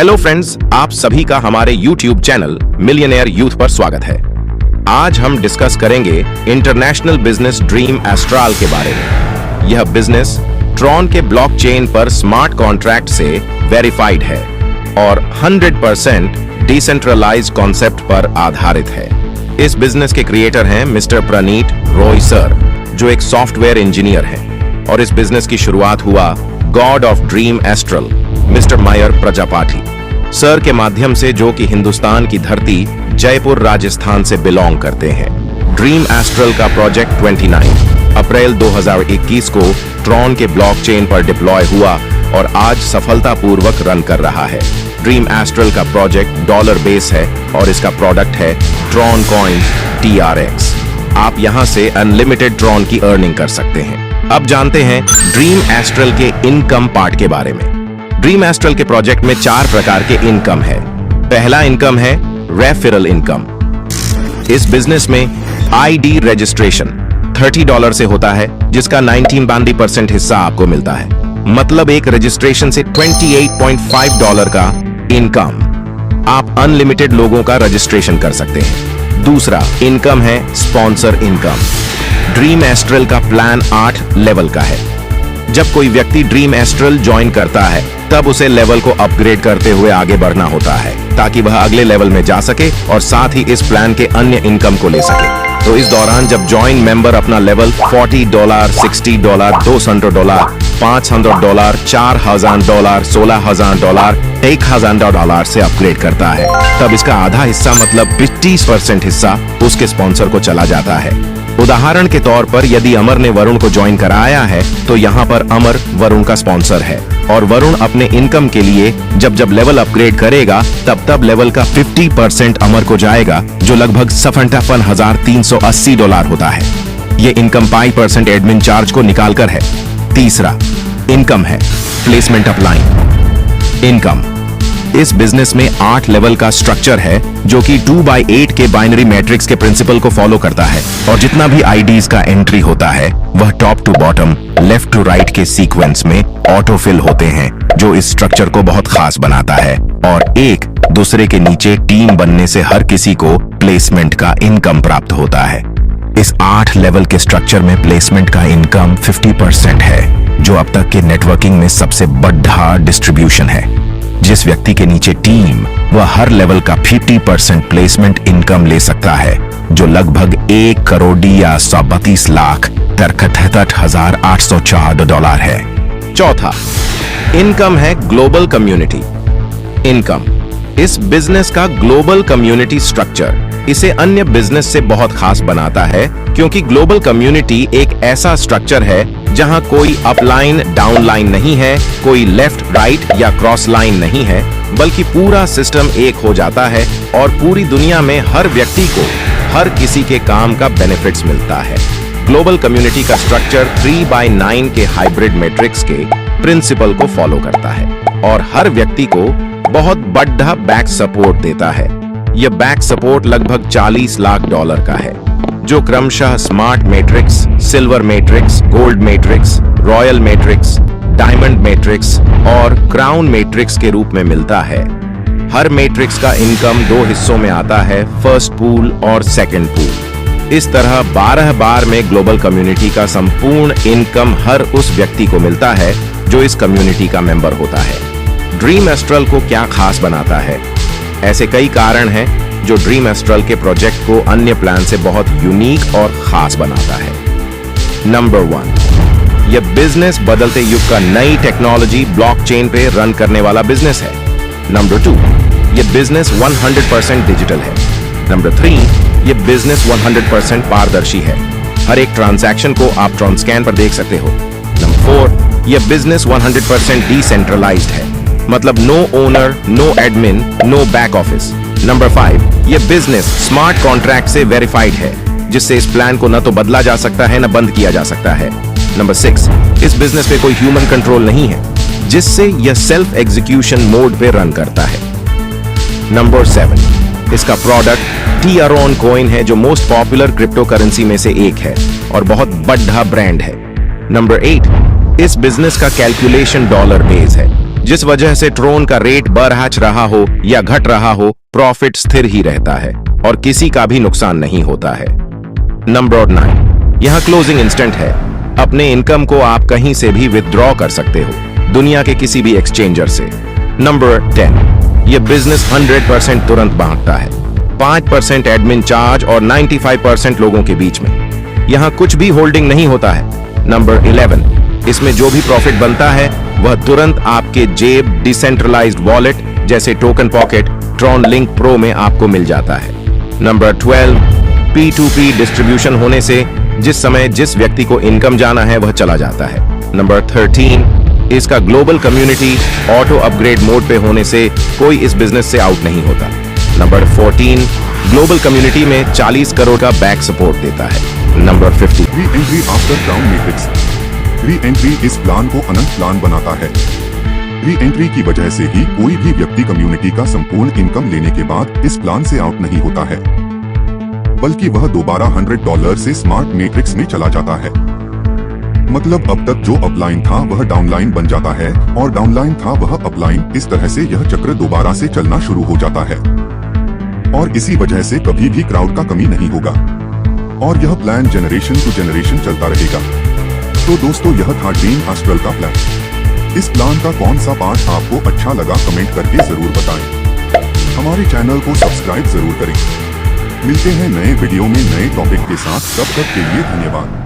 Hello friends, आप सभी का हमारे YouTube चैनल मिलियनेयर यूथ पर स्वागत है। आज हम डिस्कस करेंगे इंटरनेशनल बिजनेस ड्रीम एस्ट्रल के बारे में। यह बिजनेस ट्रॉन के ब्लॉकचेन पर स्मार्ट कॉन्ट्रैक्ट से वेरीफाइड है और 100% डिसेंट्रलाइज्ड कॉन्सेप्ट पर आधारित है। इस बिजनेस के क्रिएटर हैं मिस्टर प्रनीत रॉय सर, जो एक सॉफ्टवेयर इंजीनियर हैं, और इस बिजनेस की शुरुआत हुआ god of dream astral mister Mayur Prajapati sir के माध्यम से, जो कि हिंदुस्तान की धरती जयपुर राजस्थान से बिलोंग करते हैं। ड्रीम एस्ट्रल का प्रोजेक्ट 29 अप्रैल 2021 को ट्रॉन के ब्लॉकचेन पर डिप्लॉय हुआ और आज सफलतापूर्वक रन कर रहा है। ड्रीम एस्ट्रल का प्रोजेक्ट डॉलर बेस है और इसका प्रोडक्ट है ट्रॉन कॉइन TRX। आप यहां से अनलिमिटेड ट्रॉन की अर्निंग कर सकते हैं। अब जानते हैं ड्रीम एस्ट्रल के इनकम पार्ट के बारे में। ड्रीम एस्ट्रल के प्रोजेक्ट में 4 प्रकार के इनकम है। पहला इनकम है रेफरल इनकम। इस बिजनेस में ID रजिस्ट्रेशन $30 से होता है, जिसका 19% हिस्सा आपको मिलता है। मतलब एक रजिस्ट्रेशन से $28.5 का इनकम। आप अनलिमिटेड लोगों का रजिस्ट्रेशन कर सकते हैं। दूसरा इनकम है स्पॉन्सर इनकम। ड्रीम एस्ट्रल का प्लान 8 लेवल का है। जब कोई व्यक्ति ड्रीम एस्ट्रल ज्वाइन करता है, तब उसे लेवल को अपग्रेड करते हुए आगे बढ़ना होता है, ताकि वह अगले लेवल में जा सके और साथ ही इस प्लान के अन्य इनकम को ले सके। तो इस दौरान जब ज्वाइन मेंबर अपना लेवल $40, $60, $200, $500, $4000, $16000, $1000 से अपग्रेड करता है, तब इसका आधा हिस्सा मतलब 20% हिस्सा उसके स्पॉन्सर को चला जाता है। उदाहरण के तौर पर यदि अमर ने वरुण को ज्वाइन कराया है, तो यहाँ पर अमर वरुण का स्पॉन्सर है और वरुण अपने इनकम के लिए जब जब लेवल अपग्रेड करेगा, तब लेवल का 50% अमर को जाएगा, जो लगभग $57,380 होता है। ये इनकम 5% एडमिन चार्ज को निकालकर है। तीसरा इनकम है प्लेसमेंट अपलाइन इनकम। इस बिजनेस में 8 लेवल का स्ट्रक्चर है, जो कि 2/8 के बाइनरी मैट्रिक्स के प्रिंसिपल को फॉलो करता है, और जितना भी IDs का एंट्री होता है वह top to bottom, left to right के सीक्वेंस में ऑटोफिल होते हैं, जो इस स्ट्रक्चर को बहुत खास बनाता है। और एक दूसरे के नीचे टीम बनने से हर किसी को प्लेसमेंट का इनकम प्राप्त होता है। इस 8 लेवल के स्ट्रक्चर में प्लेसमेंट का इनकम 50% है, जो अब तक के नेटवर्किंग में सबसे बड़ा डिस्ट्रीब्यूशन है। जिस व्यक्ति के नीचे टीम, वह हर लेवल का 50% प्लेसमेंट इनकम ले सकता है, जो लगभग 1 करोड़ या 132,73,804 है। चौथा इनकम है ग्लोबल कम्युनिटी इनकम। इस बिजनेस का ग्लोबल कम्युनिटी स्ट्रक्चर इसे अन्य बिजनेस से बहुत खास बनाता है, क्योंकि ग्लोबल कम्युनिटी एक ऐसा स्ट्रक्चर है जहां कोई अपलाइन डाउन लाइन नहीं है, कोई लेफ्ट राइट या क्रॉस लाइन नहीं है, बल्कि पूरा सिस्टम एक हो जाता है और पूरी दुनिया में हर व्यक्ति को हर किसी के काम का बेनिफिट्स मिलता है। ग्लोबल कम्युनिटी का स्ट्रक्चर 3/9 के हाइब्रिड मैट्रिक्स के प्रिंसिपल को फॉलो करता है और हर व्यक्ति को बहुत बड़ा बैक सपोर्ट देता है। यह बैक सपोर्ट लगभग $40 लाख का है, जो क्रमशः smart matrix, silver matrix, gold matrix, royal matrix, diamond matrix और क्राउन मैट्रिक्स के रूप में मिलता है। हर मैट्रिक्स का इनकम 2 हिस्सों में आता है, फर्स्ट पूल और सेकंड पूल। इस तरह 12 बार में ग्लोबल कम्युनिटी का संपूर्ण इनकम हर उस व्यक्ति को मिलता है जो इस कम्युनिटी का मेंबर होता है। ड्रीम एस्ट्रल को क्या खास बनाता है? ऐसे कई कारण हैं जो ड्रीम एस्ट्रल के प्रोजेक्ट को अन्य प्लान से बहुत यूनिक और खास बनाता है। नंबर 1, यह बिजनेस बदलते युग का नई टेक्नोलॉजी ब्लॉकचेन पे रन करने वाला बिजनेस है। नंबर 2, यह बिजनेस 100% डिजिटल है। नंबर 3, यह बिजनेस 100% पारदर्शी है। हर एक ट्रांजैक्शन को आप ट्रांसकैन पर देख सकते हो। नंबर 4, यह बिजनेस 100% डिसेंट्रलाइज्ड है, मतलब no owner, no admin, no back office. Number 5, यह बिजनेस स्मार्ट कॉन्ट्रैक्ट से वेरीफाइड है, जिससे इस प्लान को न तो बदला जा सकता है न बंद किया जा सकता है। नंबर 6, इस बिजनेस पे कोई ह्यूमन कंट्रोल नहीं है, जिससे यह सेल्फ एग्जीक्यूशन मोड पे रन करता है। नंबर 7, इसका प्रोडक्ट ट्रॉन कॉइन है, जो मोस्ट पॉपुलर क्रिप्टो करेंसी में से एक है और बहुत बड़ा ब्रांड है। नंबर 8, इस बिजनेस का कैलकुलेशन डॉलर बेस है, जिस वजह से ट्रोन का रेट बढ़ रहा हो या घट रहा हो, प्रॉफिट स्थिर ही रहता है और किसी का भी नुकसान नहीं होता है। नंबर 9, यहां क्लोजिंग इंस्टेंट है। अपने इनकम को आप कहीं से भी विथड्रॉ कर सकते हो, दुनिया के किसी भी एक्सचेंजर से। नंबर 10, यह बिजनेस 100% तुरंत बांटता है, 5% एडमिन चार्ज और 95% लोगों के बीच में। यहां कुछ भी होल्डिंग नहीं होता है। नंबर 11, इसमें जो भी प्रॉफिट बनता है वह तुरंत आपके जेब डिसेंट्रलाइज्ड वॉलेट जैसे token pocket, Tron link pro में आपको मिल जाता है। नंबर 12, P2P डिस्ट्रीब्यूशन होने से जिस समय जिस व्यक्ति को इनकम जाना है वह चला जाता है। नंबर 13, इसका global community auto upgrade mode पे होने से कोई इस बिजनेस से आउट नहीं होता। नंबर 14, ग्लोबल कम्युनिटी में 40 करोड़ का बैक सपोर्ट देता है। Number 15, re entry after crown matrix. Re entry इस प्लान को अनंत प्लान बनाता है। री एंट्री की वजह से ही कोई भी व्यक्ति कम्युनिटी का संपूर्ण इनकम लेने के बाद इस प्लान से आउट नहीं होता है, बल्कि वह दोबारा $100 से स्मार्ट मैट्रिक्स में चला जाता है। मतलब अब तक जो अपलाइन था वह डाउनलाइन बन जाता है और डाउनलाइन था वह अपलाइन। इस तरह से यह चक्र दोबारा से चलना शुरू हो जाता है और इसी वजह से कभी भी क्राउड का कमी नहीं होगा और यह प्लान जनरेशन टू जनरेशन चलता रहेगा। तो दोस्तों, यह था ड्रीम एस्ट्रल का प्लान। इस प्लान का कौन सा पार्ट आपको अच्छा लगा कमेंट करके जरूर बताएं। हमारे चैनल को सब्सक्राइब जरूर करें। मिलते हैं नए वीडियो में नए टॉपिक के साथ, तब तक के लिए धन्यवाद।